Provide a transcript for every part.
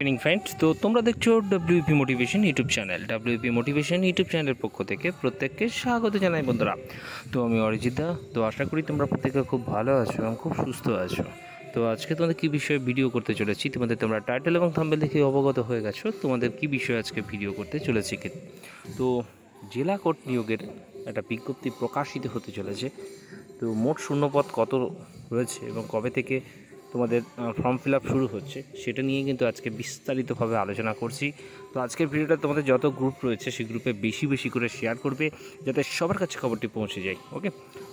Evening friends, তো তোমরা দেখছো WP motivation YouTube channel. WP motivation YouTube চ্যানেলের পক্ষ থেকে প্রত্যেককে স্বাগত জানাই বন্ধুরা। তো আমি অরিজিৎদা। তো আশা করি তোমরা প্রত্যেকে খুব ভালো আছো এবং খুব সুস্থ আছো। তো আজকে তোমাদের কী বিষয়ে ভিডিও করতে চলেছি, তোমরা টাইটেল এবং থাম্বনেল দেখে অবগত হয়ে গেছো তোমাদের কী বিষয়ে আজকে ভিডিও করতে চলেছি। তো জেলা কোর্ট নিয়োগের একটা বিজ্ঞপ্তি প্রকাশিত হতে চলেছে। তো মোট শূন্যপদ কত রয়েছে এবং কবে থেকে তোমাদের ফর্ম ফিল আপ শুরু হচ্ছে সেটা নিয়ে কিন্তু আজকে বিস্তারিতভাবে আলোচনা করছি। তো আজকের ভিডিওটা তোমাদের যত গ্রুপ রয়েছে সেই গ্রুপে বেশি বেশি করে শেয়ার করবে, যাতে সবার কাছে খবরটি পৌঁছে যায়। ওকে,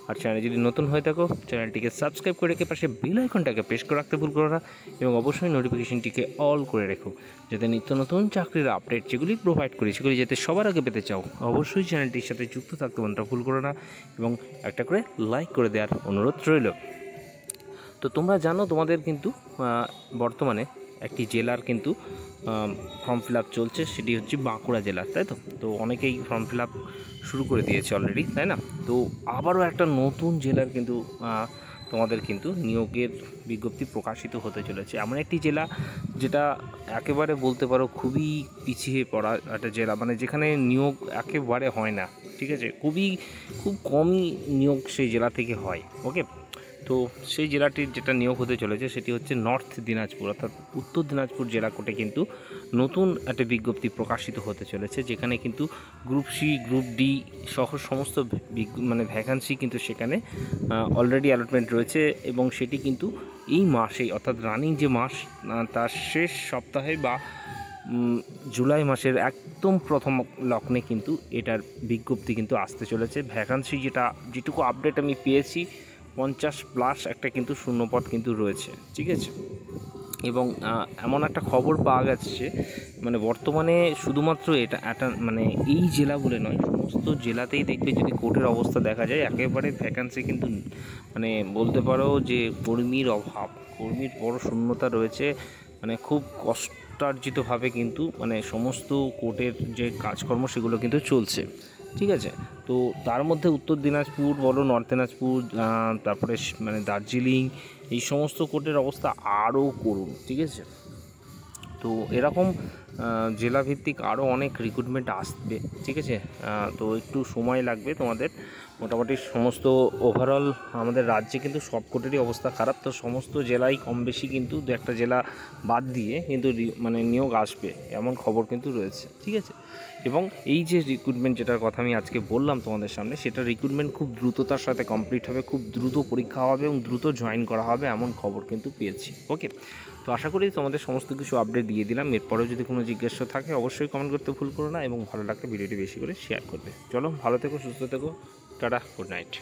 আর চ্যানেলে যদি নতুন হয়ে থাকো চ্যানেলটিকে সাবস্ক্রাইব করে রেখে পাশে বেল আইকনটাকে প্রেস করে রাখতে ভুল করো না, এবং অবশ্যই নোটিফিকেশনটিকে অল করে রেখো, যাতে নিত্য নতুন চাকরির আপডেট যেগুলি প্রোভাইড করি সেগুলি যাতে সবার আগে পেতে চাও অবশ্যই চ্যানেলটির সাথে যুক্ত থাকতে মনটা ভুল করো না, এবং একটা করে লাইক করে দেওয়ার অনুরোধ রইল। তো তোমরা জানো তোমাদের কিন্তু বর্তমানে একটি জেলার কিন্তু ফর্ম ফিল আপ চলছে, সেটি হচ্ছে বাঁকুড়া জেলার, তাই তো। তো অনেকেই ফর্ম ফিল আপ শুরু করে দিয়েছে অলরেডি, তাই না। তো আবারও একটা নতুন জেলার কিন্তু তোমাদের কিন্তু নিয়োগের বিজ্ঞপ্তি প্রকাশিত হতে চলেছে। এমন একটি জেলা যেটা একেবারে বলতে পারো খুবই পিছিয়ে পড়া একটা জেলা, মানে যেখানে নিয়োগ একেবারে হয় না, ঠিক আছে। খুব কমই নিয়োগ সেই জেলা থেকে হয়। ওকে, তো সেই জেলাটির যেটা নিয়োগ হতে চলেছে সেটি হচ্ছে নর্থ দিনাজপুর, অর্থাৎ উত্তর দিনাজপুর জেলা কোর্টে কিন্তু নতুন একটা বিজ্ঞপ্তি প্রকাশিত হতে চলেছে, যেখানে কিন্তু গ্রুপ সি গ্রুপ ডি সহ সমস্ত ভ্যাকান্সি কিন্তু সেখানে অলরেডি অ্যালটমেন্ট রয়েছে, এবং সেটি কিন্তু এই মাসেই, অর্থাৎ রানিং যে মাস তার শেষ সপ্তাহে বা জুলাই মাসের একদম প্রথম লগ্নে কিন্তু এটার বিজ্ঞপ্তি কিন্তু আসতে চলেছে। ভ্যাকান্সি যেটুকু আপডেট আমি পেয়েছি 50+ একটা কিন্তু শূন্যপদ কিন্তু রয়েছে, ঠিক আছে। এবং এমন একটা খবর পাওয়া গেছে, মানে বর্তমানে শুধুমাত্র এটা এই জেলা বলে নয়, সমস্ত জেলাতেই দেখবে যদি কোর্টের অবস্থা দেখা যায় একেবারে ভ্যাকান্সি কিন্তু মানে বলতে পারো যে কর্মীর অভাব, কর্মীর বড় শূন্যতা রয়েছে। মানে খুব কষ্টার্জিতভাবে কিন্তু সমস্ত কোর্টের যে কাজকর্ম সেগুলো কিন্তু চলছে, ঠিক আছে। তো তার মধ্যে উত্তর দিনাজপুর বলো, নর্থ দিনাজপুর, তারপরে দার্জিলিং, এই সমস্ত কোর্টের অবস্থা আরও করুন, ঠিক আছে। তো এরকম জেলাভিত্তিক আরও অনেক রিক্রুটমেন্ট আসবে, ঠিক আছে। তো একটু সময় লাগবে তোমাদের। মোটামুটি সমস্ত ওভারঅল আমাদের রাজ্যে কিন্তু সব কোর্টেরই অবস্থা খারাপ, তো সমস্ত জেলায় কম বেশি কিন্তু দু একটা জেলা বাদ দিয়ে কিন্তু নিয়োগ আসবে এমন খবর কিন্তু রয়েছে, ঠিক আছে। এবং এই যে রিক্রুটমেন্ট যেটার কথা আমি আজকে বললাম তোমাদের সামনে, সেটা রিক্রুটমেন্ট খুব দ্রুততার সাথে কমপ্লিট হবে, খুব দ্রুত পরীক্ষা হবে এবং দ্রুত জয়েন করা হবে এমন খবর কিন্তু পেয়েছি। ওকে, তো আশা করি তোমাদের সমস্ত কিছু আপডেট দিয়ে দিলাম। এরপরেও যদি কোনো জিজ্ঞাসা থাকে অবশ্যই কমেন্ট করতে ভুল করো না, এবং ভালো লাগলে ভিডিওটি বেশি করে শেয়ার করবে। চলো, ভালো থেকো, সুস্থ থেকো, টাটা, গুড নাইট।